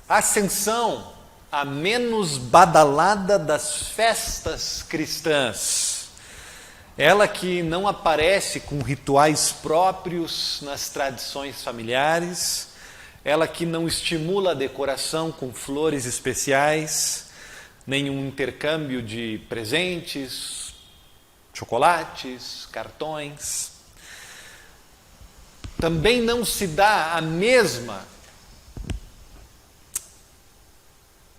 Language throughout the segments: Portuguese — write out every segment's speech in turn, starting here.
A Ascensão, a menos badalada das festas cristãs. Ela que não aparece com rituais próprios nas tradições familiares, ela que não estimula a decoração com flores especiais, nenhum intercâmbio de presentes, chocolates, cartões. Também não se dá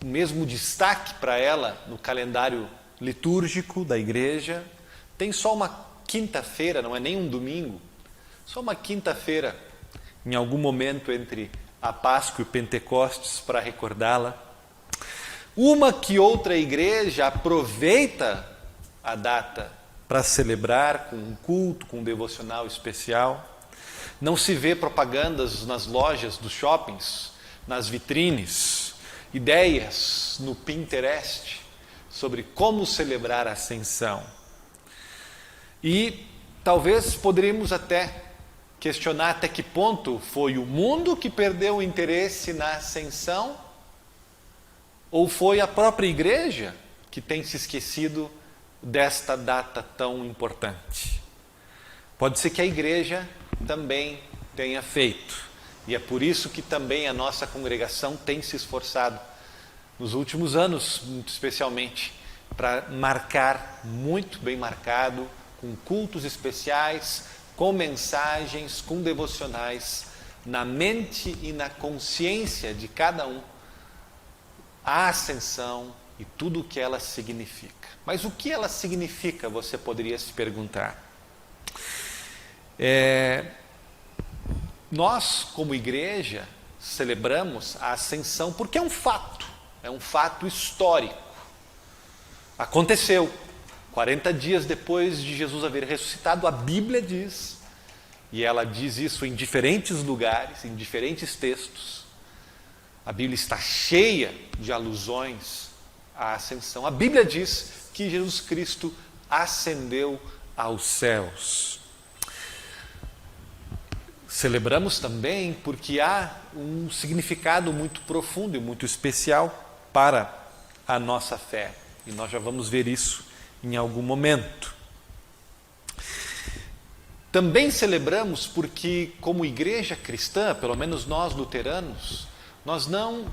o mesmo destaque para ela no calendário litúrgico da igreja. Tem só uma quinta-feira, não é nem um domingo, só uma quinta-feira, em algum momento entre a Páscoa e o Pentecostes, para recordá-la. Uma que outra igreja aproveita a data para celebrar com um culto, com um devocional especial. Não se vê propagandas nas lojas dos shoppings, nas vitrines, ideias no Pinterest sobre como celebrar a Ascensão. E talvez poderíamos até questionar até que ponto foi o mundo que perdeu o interesse na Ascensão ou foi a própria igreja que tem se esquecido desta data tão importante. Pode ser que a igreja também tenha feito. E é por isso que também a nossa congregação tem se esforçado, nos últimos anos, muito especialmente, para marcar, muito bem marcado, com cultos especiais, com mensagens, com devocionais, na mente e na consciência de cada um, a Ascensão e tudo o que ela significa. Mas o que ela significa, você poderia se perguntar. Nós, como igreja, celebramos a Ascensão porque é um fato histórico. Aconteceu. 40 dias depois de Jesus haver ressuscitado, a Bíblia diz, e ela diz isso em diferentes lugares, em diferentes textos. A Bíblia está cheia de alusões à Ascensão. A Bíblia diz que Jesus Cristo ascendeu aos céus. Celebramos também porque há um significado muito profundo e muito especial para a nossa fé. E nós já vamos ver isso em algum momento. Também celebramos porque, como igreja cristã, pelo menos nós luteranos, nós não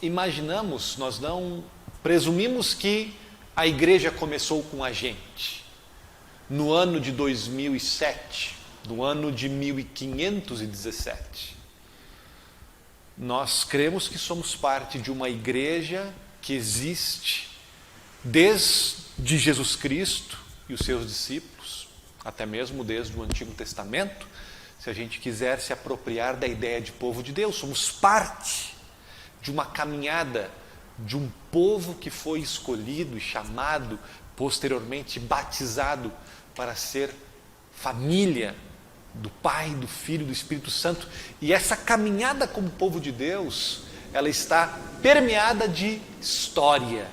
imaginamos, nós não presumimos que a igreja começou com a gente. No ano de 2007, no ano de 1517. Nós cremos que somos parte de uma igreja que existe desde Jesus Cristo e os seus discípulos, até mesmo desde o Antigo Testamento, se a gente quiser se apropriar da ideia de povo de Deus. Somos parte de uma caminhada de um povo que foi escolhido e chamado, posteriormente batizado para ser família do Pai, do Filho e do Espírito Santo. E essa caminhada como povo de Deus, ela está permeada de história,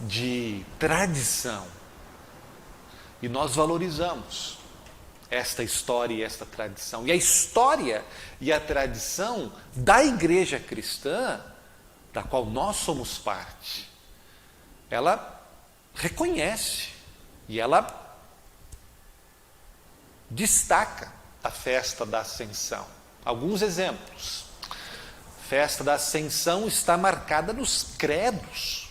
de tradição. E nós valorizamos esta história e esta tradição. E a história e a tradição da igreja cristã, da qual nós somos parte, ela reconhece e ela destaca a festa da Ascensão. Alguns exemplos. A festa da Ascensão está marcada nos credos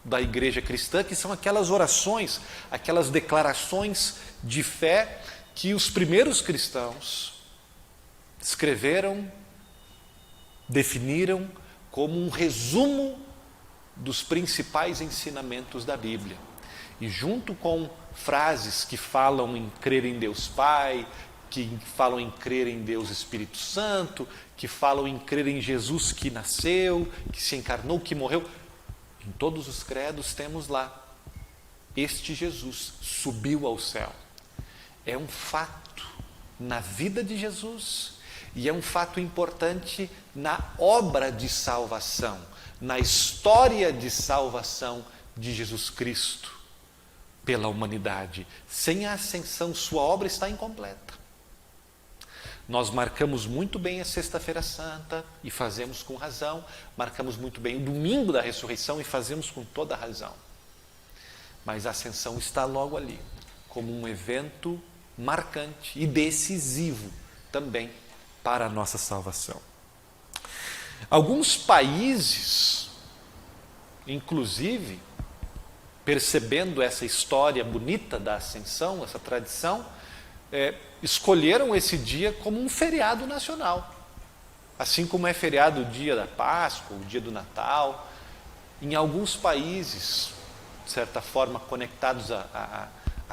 da igreja cristã, que são aquelas orações, aquelas declarações de fé que os primeiros cristãos escreveram, definiram como um resumo dos principais ensinamentos da Bíblia. E junto com frases que falam em crer em Deus Pai, que falam em crer em Deus Espírito Santo, que falam em crer em Jesus que nasceu, que se encarnou, que morreu. Em todos os credos temos lá, este Jesus subiu ao céu. É um fato na vida de Jesus e é um fato importante na obra de salvação, na história de salvação de Jesus Cristo pela humanidade. Sem a ascensão, sua obra está incompleta. Nós marcamos muito bem a Sexta-feira Santa e fazemos com razão, marcamos muito bem o domingo da ressurreição e fazemos com toda razão. Mas a ascensão está logo ali, como um evento marcante e decisivo também para a nossa salvação. Alguns países, inclusive, percebendo essa história bonita da ascensão, essa tradição, escolheram esse dia como um feriado nacional. Assim como é feriado o dia da Páscoa, o dia do Natal. Em alguns países, de certa forma conectados à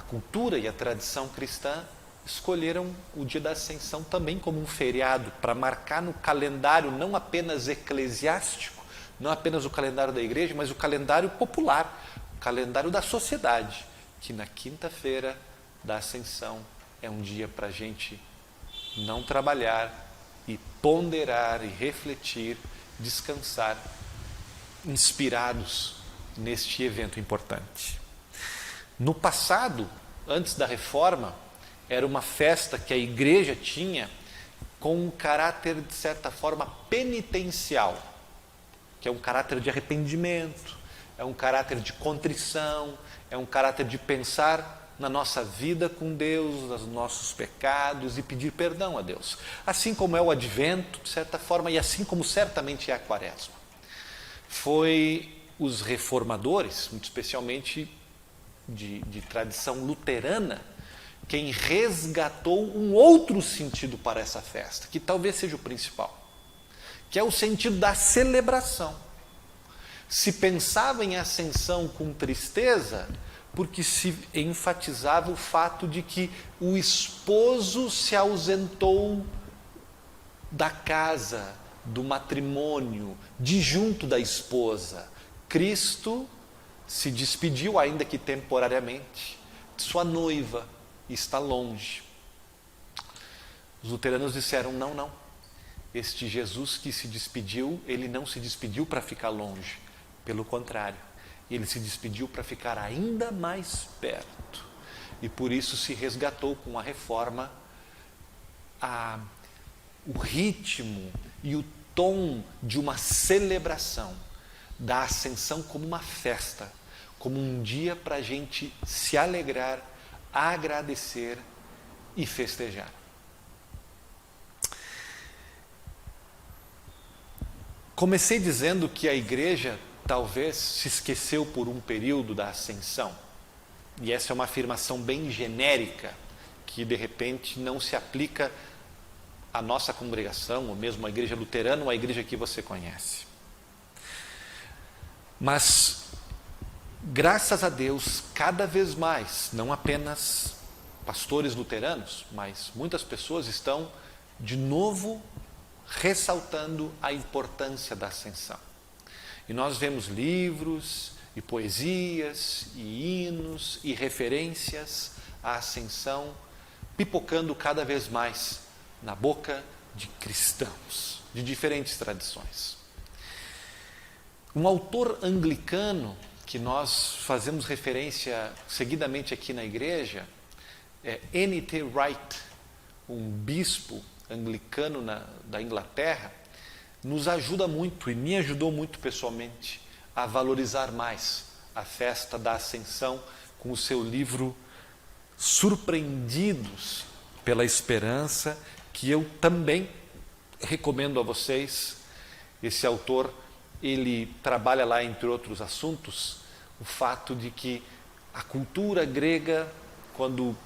cultura e à tradição cristã, escolheram o dia da Ascensão também como um feriado, para marcar no calendário não apenas eclesiástico, não apenas o calendário da igreja, mas o calendário popular, o calendário da sociedade, que na quinta-feira da Ascensão é um dia para a gente não trabalhar e ponderar e refletir, descansar, inspirados neste evento importante. No passado, antes da reforma, era uma festa que a igreja tinha com um caráter, de certa forma, penitencial, que é um caráter de arrependimento, é um caráter de contrição, é um caráter de pensar na nossa vida com Deus, nos nossos pecados e pedir perdão a Deus. Assim como é o Advento, de certa forma, e assim como certamente é a Quaresma. Foi os reformadores, muito especialmente de tradição luterana, quem resgatou um outro sentido para essa festa, que talvez seja o principal, que é o sentido da celebração. Se pensava em ascensão com tristeza, porque se enfatizava o fato de que o esposo se ausentou da casa, do matrimônio, de junto da esposa. Cristo se despediu, ainda que temporariamente, de sua noiva, e está longe. Os luteranos disseram, não. Este Jesus que se despediu, ele não se despediu para ficar longe. Pelo contrário, ele se despediu para ficar ainda mais perto. E por isso se resgatou com a reforma o ritmo e o tom de uma celebração da ascensão como uma festa, como um dia para a gente se alegrar, agradecer e festejar. Comecei dizendo que a igreja talvez se esqueceu por um período da ascensão. E essa é uma afirmação bem genérica, que de repente não se aplica à nossa congregação, ou mesmo à igreja luterana, ou à igreja que você conhece. Mas, graças a Deus, cada vez mais, não apenas pastores luteranos, mas muitas pessoas estão de novo ressaltando a importância da ascensão. E nós vemos livros e poesias e hinos e referências à ascensão pipocando cada vez mais na boca de cristãos de diferentes tradições. Um autor anglicano que nós fazemos referência seguidamente aqui na igreja é N.T. Wright, um bispo anglicano da Inglaterra, nos ajuda muito e me ajudou muito pessoalmente a valorizar mais a festa da Ascensão com o seu livro Surpreendidos pela Esperança, que eu também recomendo a vocês. Esse autor, ele trabalha lá, entre outros assuntos, o fato de que a cultura grega, quando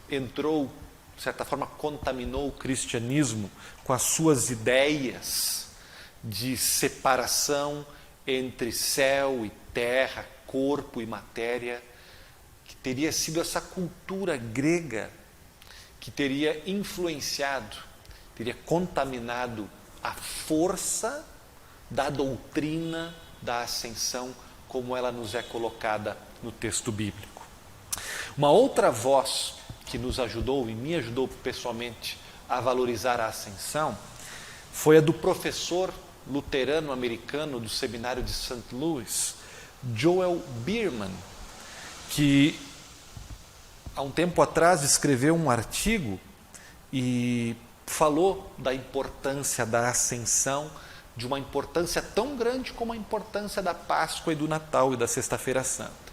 entrou, de certa forma, contaminou o cristianismo com as suas ideias de separação entre céu e terra, corpo e matéria, que teria sido essa cultura grega que teria influenciado, teria contaminado a força da doutrina da ascensão como ela nos é colocada no texto bíblico. Uma outra voz que nos ajudou e me ajudou pessoalmente a valorizar a ascensão foi a do professor luterano americano do seminário de St. Louis, Joel Bierman, que há um tempo atrás escreveu um artigo e falou da importância da ascensão, de uma importância tão grande como a importância da Páscoa e do Natal e da Sexta-feira Santa.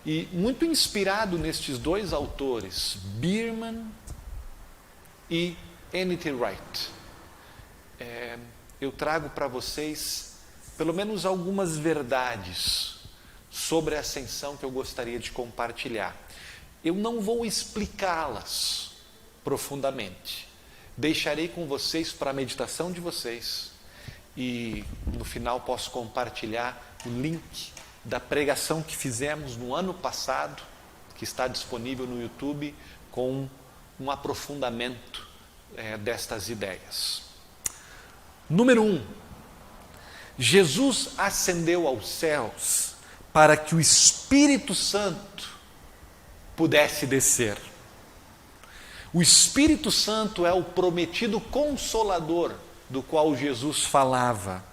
E muito inspirado nestes dois autores, Bierman e N.T. Wright, eu trago para vocês pelo menos algumas verdades sobre a ascensão que eu gostaria de compartilhar. Eu não vou explicá-las profundamente. Deixarei com vocês para a meditação de vocês e no final posso compartilhar o link da pregação que fizemos no ano passado, que está disponível no YouTube, com um aprofundamento destas ideias. Número 1. Jesus ascendeu aos céus para que o Espírito Santo pudesse descer. O Espírito Santo é o prometido Consolador do qual Jesus falava,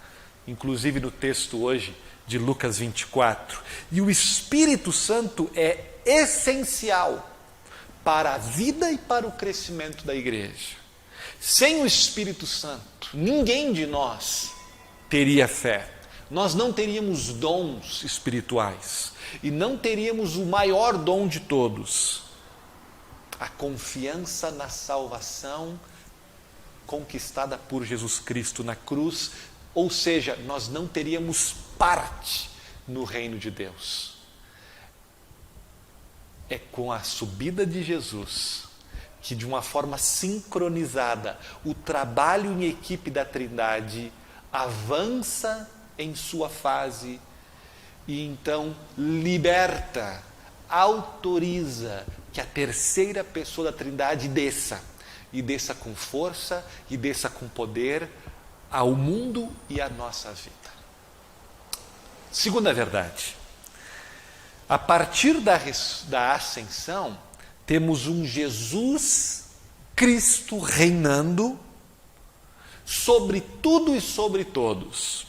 inclusive no texto hoje de Lucas 24. E o Espírito Santo é essencial para a vida e para o crescimento da igreja. Sem o Espírito Santo, ninguém de nós teria fé. Nós não teríamos dons espirituais e não teríamos o maior dom de todos, a confiança na salvação conquistada por Jesus Cristo na cruz, ou seja, nós não teríamos parte no reino de Deus. É com a subida de Jesus que, de uma forma sincronizada, o trabalho em equipe da Trindade avança em sua fase e então liberta, autoriza que a terceira pessoa da Trindade desça, e desça com força, e desça com poder ao mundo e à nossa vida. Segunda verdade, a partir da ascensão, temos um Jesus Cristo reinando sobre tudo e sobre todos.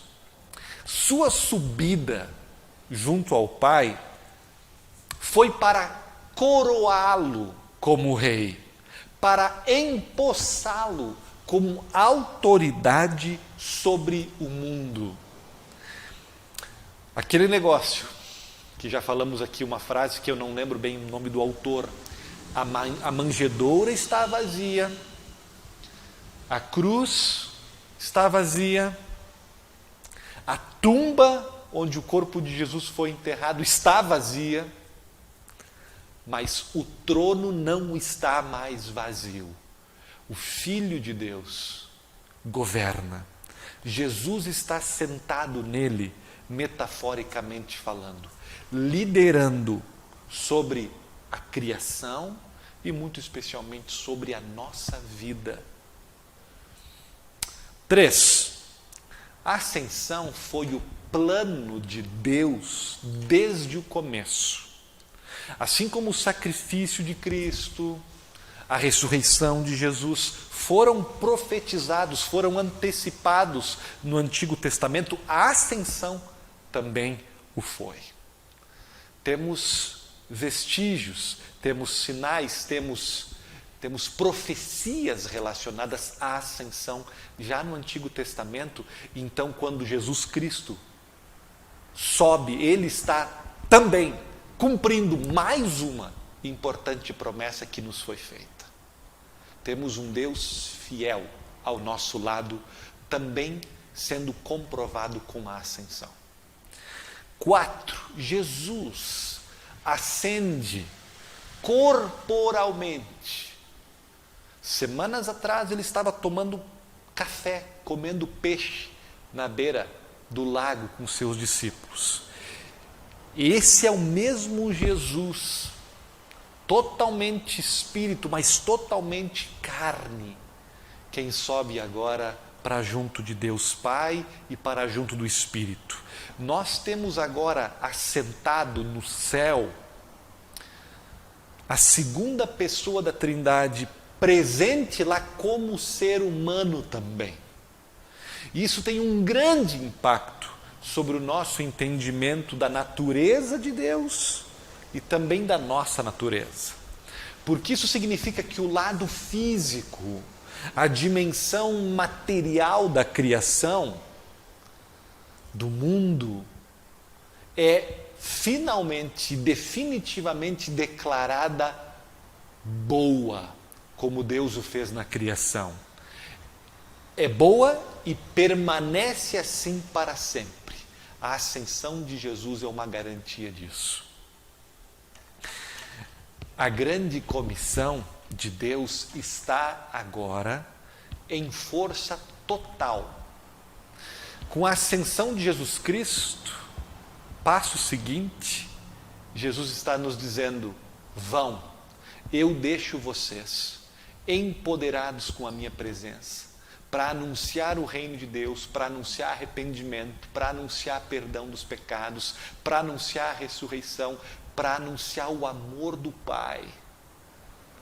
Sua subida junto ao Pai foi para coroá-lo como rei, para empossá-lo como autoridade sobre o mundo. Aquele negócio, que já falamos aqui, uma frase que eu não lembro bem o nome do autor, a manjedoura está vazia, a cruz está vazia, a tumba onde o corpo de Jesus foi enterrado está vazia, mas o trono não está mais vazio. O Filho de Deus governa. Jesus está sentado nele, metaforicamente falando, liderando sobre a criação e muito especialmente sobre a nossa vida. 3. A ascensão foi o plano de Deus desde o começo. Assim como o sacrifício de Cristo, a ressurreição de Jesus foram profetizados, foram antecipados no Antigo Testamento, a ascensão também o foi. Temos vestígios, temos sinais, temos profecias relacionadas à ascensão já no Antigo Testamento. Então, quando Jesus Cristo sobe, ele está também cumprindo mais uma importante promessa que nos foi feita. Temos um Deus fiel ao nosso lado, também sendo comprovado com a ascensão. 4. Jesus ascende corporalmente. Semanas atrás ele estava tomando café, comendo peixe na beira do lago com seus discípulos. Esse é o mesmo Jesus, totalmente espírito, mas totalmente carne, quem sobe agora para junto de Deus Pai e para junto do Espírito. Nós temos agora assentado no céu a segunda pessoa da Trindade, presente lá como ser humano também. Isso tem um grande impacto sobre o nosso entendimento da natureza de Deus e também da nossa natureza. Porque isso significa que o lado físico a dimensão material da criação, do mundo, é finalmente, definitivamente declarada boa, como Deus o fez na criação. É boa e permanece assim para sempre. A ascensão de Jesus é uma garantia disso. A grande comissão de Deus está agora em força total. Com a ascensão de Jesus Cristo, passo seguinte, Jesus está nos dizendo: vão, eu deixo vocês empoderados com a minha presença, para anunciar o reino de Deus, para anunciar arrependimento, para anunciar perdão dos pecados, para anunciar a ressurreição, para anunciar o amor do Pai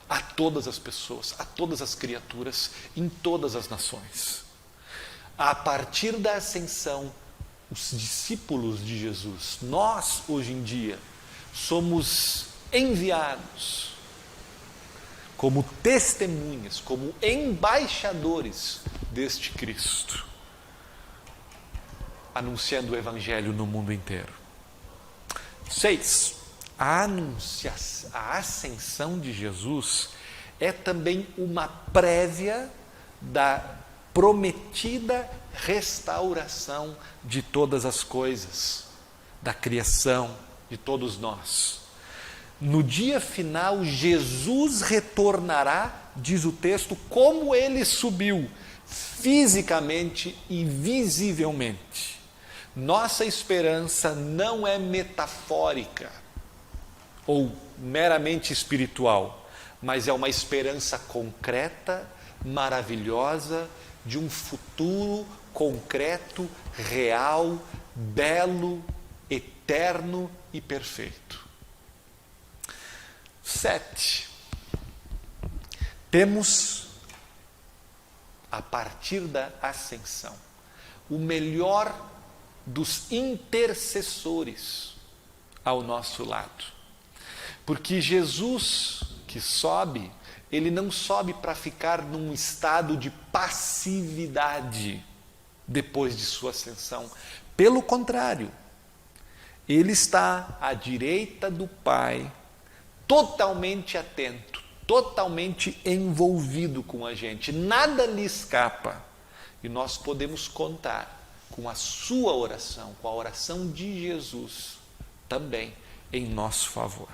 a todas as pessoas, a todas as criaturas, em todas as nações. A partir da ascensão, os discípulos de Jesus, nós hoje em dia, somos enviados como testemunhas, como embaixadores deste Cristo, anunciando o Evangelho no mundo inteiro. 6. A ascensão de Jesus é também uma prévia da prometida restauração de todas as coisas, da criação, de todos nós. No dia final, Jesus retornará, diz o texto, como ele subiu, fisicamente e visivelmente. Nossa esperança não é metafórica ou meramente espiritual, mas é uma esperança concreta, maravilhosa, de um futuro concreto, real, belo, eterno e perfeito. 7. Temos, a partir da ascensão, o melhor dos intercessores ao nosso lado. Porque Jesus que sobe, ele não sobe para ficar num estado de passividade depois de sua ascensão. Pelo contrário, ele está à direita do Pai, totalmente atento, totalmente envolvido com a gente. Nada lhe escapa. E nós podemos contar com a sua oração, com a oração de Jesus, também em nosso favor.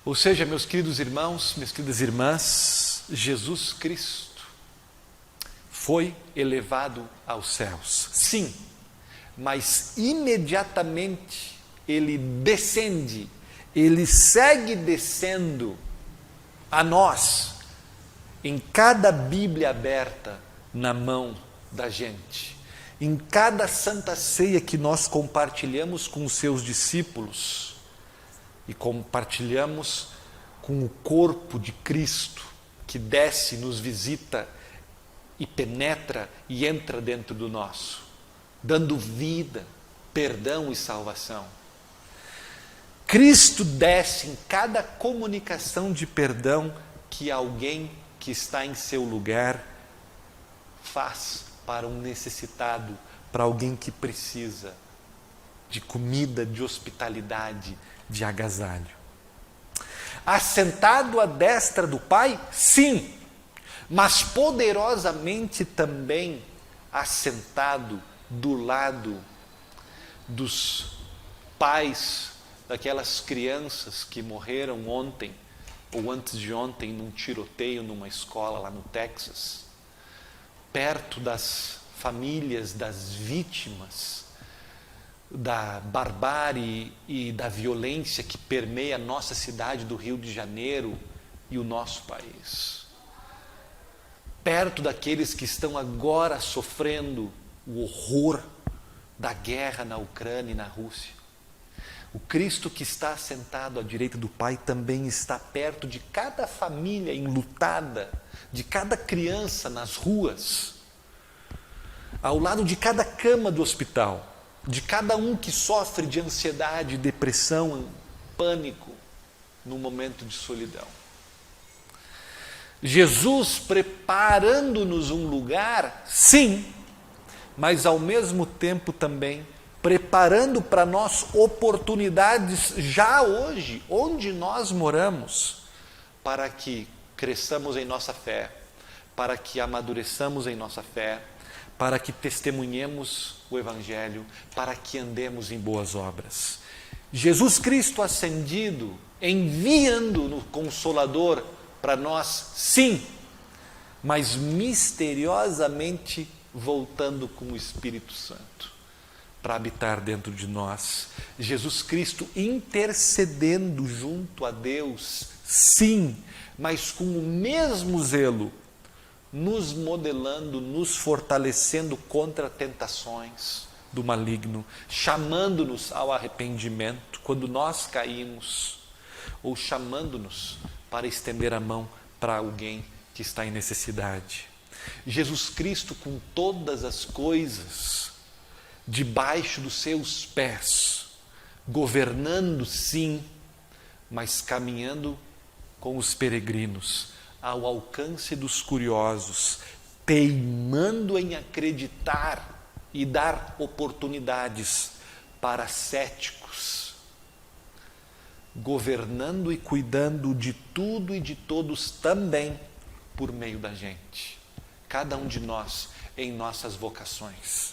Ou seja, meus queridos irmãos, minhas queridas irmãs, Jesus Cristo foi elevado aos céus. Sim, mas imediatamente ele descende, ele segue descendo a nós, em cada Bíblia aberta na mão da gente, em cada Santa Ceia que nós compartilhamos com os seus discípulos, e compartilhamos com o corpo de Cristo, que desce, nos visita e penetra e entra dentro do nosso, dando vida, perdão e salvação. Cristo desce em cada comunicação de perdão que alguém que está em seu lugar faz para um necessitado, para alguém que precisa de comida, de hospitalidade, de agasalho. Assentado à destra do Pai? Sim, mas poderosamente também assentado do lado dos pais daquelas crianças que morreram ontem ou antes de ontem num tiroteio numa escola lá no Texas, perto das famílias das vítimas da barbárie e da violência que permeia a nossa cidade do Rio de Janeiro e o nosso país. Perto daqueles que estão agora sofrendo o horror da guerra na Ucrânia e na Rússia. O Cristo que está sentado à direita do Pai também está perto de cada família enlutada, de cada criança nas ruas, ao lado de cada cama do hospital, de cada um que sofre de ansiedade, depressão, pânico, num momento de solidão. Jesus preparando-nos um lugar, sim, mas ao mesmo tempo também preparando para nós oportunidades já hoje, onde nós moramos, para que cresçamos em nossa fé, para que amadureçamos em nossa fé, para que testemunhemos o Evangelho, para que andemos em boas obras. Jesus Cristo ascendido, enviando no Consolador para nós, sim, mas misteriosamente voltando com o Espírito Santo para habitar dentro de nós. Jesus Cristo intercedendo junto a Deus, sim, mas com o mesmo zelo, nos modelando, nos fortalecendo contra tentações do maligno, chamando-nos ao arrependimento quando nós caímos, ou chamando-nos para estender a mão para alguém que está em necessidade. Jesus Cristo com todas as coisas debaixo dos seus pés, governando sim, mas caminhando com os peregrinos, ao alcance dos curiosos, teimando em acreditar e dar oportunidades para céticos, governando e cuidando de tudo e de todos também por meio da gente, cada um de nós em nossas vocações.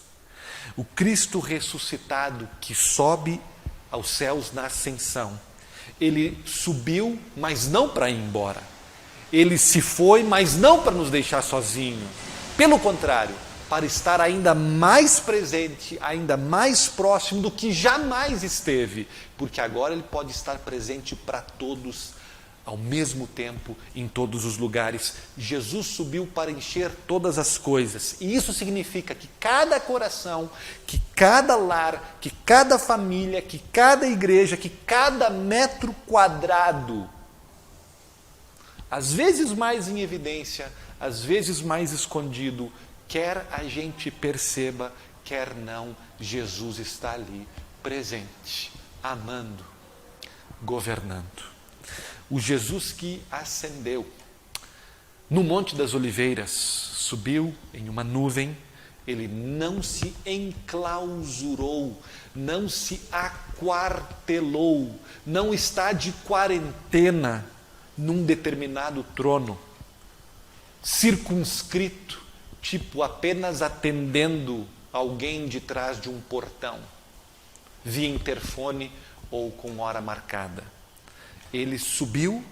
O Cristo ressuscitado que sobe aos céus na ascensão, ele subiu, mas não para ir embora. Ele se foi, mas não para nos deixar sozinho. Pelo contrário, para estar ainda mais presente, ainda mais próximo do que jamais esteve, porque agora ele pode estar presente para todos ao mesmo tempo, em todos os lugares. Jesus subiu para encher todas as coisas, e isso significa que cada coração, que cada lar, que cada família, que cada igreja, que cada metro quadrado, às vezes mais em evidência, às vezes mais escondido, quer a gente perceba, quer não, Jesus está ali, presente, amando, governando. O Jesus que ascendeu no Monte das Oliveiras, subiu em uma nuvem, ele não se enclausurou, não se aquartelou, não está de quarentena num determinado trono, circunscrito, tipo apenas atendendo alguém de trás de um portão, via interfone ou com hora marcada. Ele subiu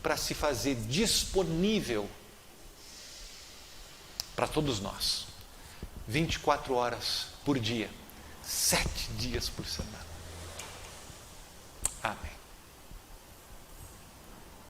para se fazer disponível para todos nós, 24 horas por dia, 7 dias por semana. Amém.